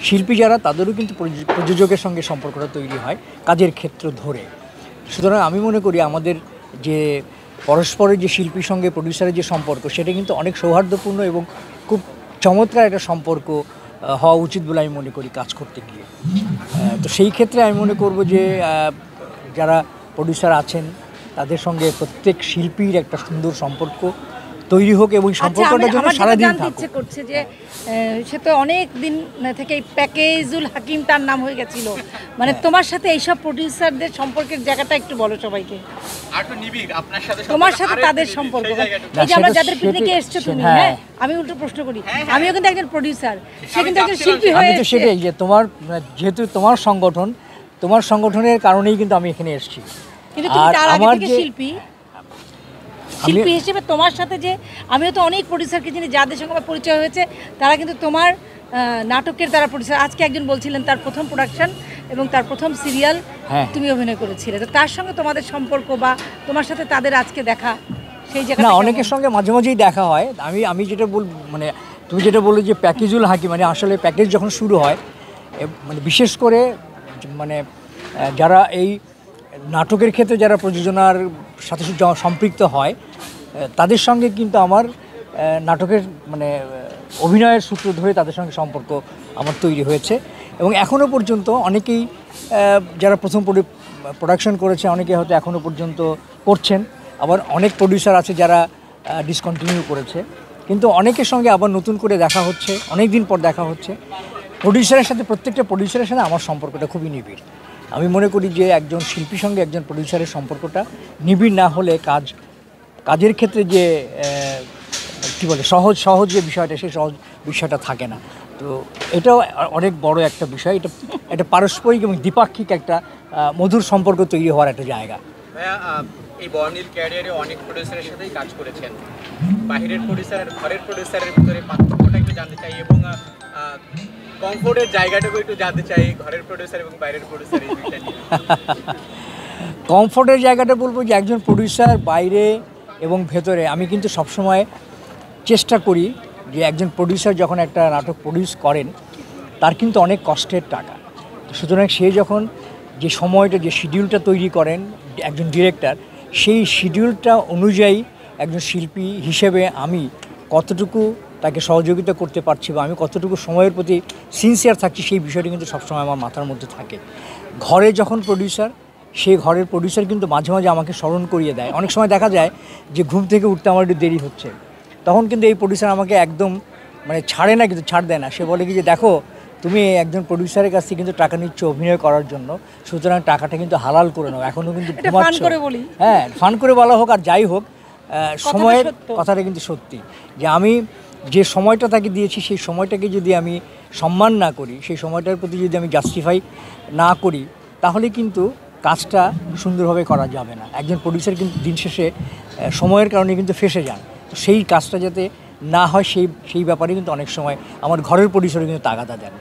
শিল্পী যারা তাদেরও কিন্তু প্রযোজকের সঙ্গে সম্পর্কটা তৈরি হয় কাজের ক্ষেত্র ধরে। সুতরাং আমি মনে করি আমাদের যে পরস্পরের যে শিল্পীর সঙ্গে প্রডিউসারের যে সম্পর্ক সেটা কিন্তু অনেক সৌহার্দ্যপূর্ণ এবং খুব চমৎকার একটা সম্পর্ক হওয়া উচিত বলে আমি মনে করি কাজ করতে গিয়ে। তো সেই ক্ষেত্রে আমি মনে করব যে যারা প্রডিউসার আছেন তাদের সঙ্গে প্রত্যেক শিল্পীর একটা সুন্দর সম্পর্ক তৈরি হোক এবং সম্পর্কটার জন্য সারাদিন ইচ্ছে করছে যে সে তো অনেক দিন থেকে প্যাকেজুল হাকিম তার নাম হয়ে গেছিল, মানে তোমার সাথে এইসব প্রডিউসারদের সম্পর্কের জায়গাটা একটু বলো সবাইকে, তোমার সাথে তাদের সম্পর্ক। এই যে আমরা যাদের পিকনিকে এসছো তুমি, হ্যাঁ আমি উল্টো প্রশ্ন করি, আমিও কিন্তু একজন প্রডিউসার, সে কিন্তু একজন শিল্পী হয়ে আমি তো সেটাই যে তোমার যেহেতু তোমার সংগঠনের কারণেই কিন্তু আমি এখানে এসেছি, কিন্তু তুমি তার আগে থেকে শিল্পী হিসেবে তোমার সাথে যে আমিও তো অনেক প্রডিউসারকে চিনি যাদের সঙ্গে আমার পরিচয় হয়েছে, তারা কিন্তু তোমার নাটকের তারা প্রডিউসার। আজকে একজন বলছিলেন তার প্রথম প্রোডাকশন এবং তার প্রথম সিরিয়াল তুমি অভিনয় করেছিলে, তো তার সঙ্গে তোমাদের সম্পর্ক বা তোমার সাথে তাদের আজকে দেখা সেই জায়গা না, অনেকের সঙ্গে মাঝে মাঝেই দেখা হয়। আমি যেটা মানে তুমি যেটা বললে যে প্যাকেজুল হাকিম, মানে আসলে প্যাকেজ যখন শুরু হয় মানে বিশেষ করে মানে যারা এই নাটকের ক্ষেত্রে যারা প্রযোজনার সাথে সম্পৃক্ত হয় তাদের সঙ্গে কিন্তু আমার নাটকের মানে অভিনয়ের সূত্র ধরে তাদের সঙ্গে সম্পর্ক আমার তৈরি হয়েছে এবং এখনও পর্যন্ত অনেকেই যারা প্রথম প্রোডাকশন করেছে অনেকে হয়তো এখনও পর্যন্ত করছেন, আবার অনেক প্রডিউসার আছে যারা ডিসকন্টিনিউ করেছে, কিন্তু অনেকের সঙ্গে আবার নতুন করে দেখা হচ্ছে, অনেক দিন পর দেখা হচ্ছে। প্রডিউসারের সাথে প্রত্যেকটা প্রডিউসারের সাথে আমার সম্পর্কটা খুবই নিবিড়। আমি মনে করি যে একজন শিল্পীর সঙ্গে একজন প্রডিউসারের সম্পর্কটা নিবিড় না হলে কাজের ক্ষেত্রে যে কী বলে সহজ যে বিষয়টা সেই সহজ বিষয়টা থাকে না। তো এটাও অনেক বড় একটা বিষয়, এটা পারস্পরিক এবং দ্বিপাক্ষিক একটা মধুর সম্পর্ক তৈরি হওয়ার একটা জায়গা। এই বর্ণিল ক্যারিয়ারে অনেক প্রডিউসারের সাথেই কাজ করেছেন, বাহিরের প্রডিউসার আর ঘরের প্রডিউসারের ভিতরে পার্থক্যটা একটু জানতে চাই এবং কমফোর্টের জায়গাটাকে একটু জানতে চাই ঘরের প্রডিউসার এবং বাইরের প্রডিউসার। কমফোর্টের জায়গাটা বলবো যে একজন প্রডিউসার বাইরে এবং ভেতরে আমি কিন্তু সবসময় চেষ্টা করি যে একজন প্রডিউসার যখন একটা নাটক প্রডিউস করেন তার কিন্তু অনেক কষ্টের টাকা, সুতরাং সে যখন যে সময়টা যে শিডিউলটা তৈরি করেন একজন ডিরেক্টর, সেই শিডিউলটা অনুযায়ী একজন শিল্পী হিসেবে আমি কতটুকু তাকে সহযোগিতা করতে পারছি বা আমি কতটুকু সময়ের প্রতি সিনসিয়ার থাকছি সেই বিষয়টি কিন্তু সবসময় আমার মাথার মধ্যে থাকে। ঘরে যখন প্রডিউসার, সেই ঘরের প্রডিউসার কিন্তু মাঝে মাঝে আমাকে স্মরণ করিয়ে দেয়। অনেক সময় দেখা যায় যে ঘুম থেকে উঠতে আমার একটু দেরি হচ্ছে, তখন কিন্তু এই প্রডিউসার আমাকে একদম মানে ছাড়ে না, কিন্তু ছাড় দেয় না। সে বলে কি যে দেখো তুমি একজন প্রডিউসারের কাছ থেকে কিন্তু টাকা নিচ্ছ অভিনয় করার জন্য, সুতরাং টাকাটা কিন্তু হালাল করে নাও, এখনও কিন্তু ঘুমাচ্ছ। হ্যাঁ, ফান করে বলা হোক আর যাই হোক, সময়ের কথাটা কিন্তু সত্যি যে আমি যে সময়টা তাকে দিয়েছি সেই সময়টাকে যদি আমি সম্মান না করি, সেই সময়টার প্রতি যদি আমি জাস্টিফাই না করি, তাহলে কিন্তু কাজটা সুন্দরভাবে করা যাবে না। একজন প্রডিউসার কিন্তু দিন শেষে সময়ের কারণে কিন্তু ফেঁসে যান। তো সেই কাজটা যাতে না হয় সেই ব্যাপারে কিন্তু অনেক সময় আমার ঘরের প্রডিউসার কিন্তু তাগাদা দেন।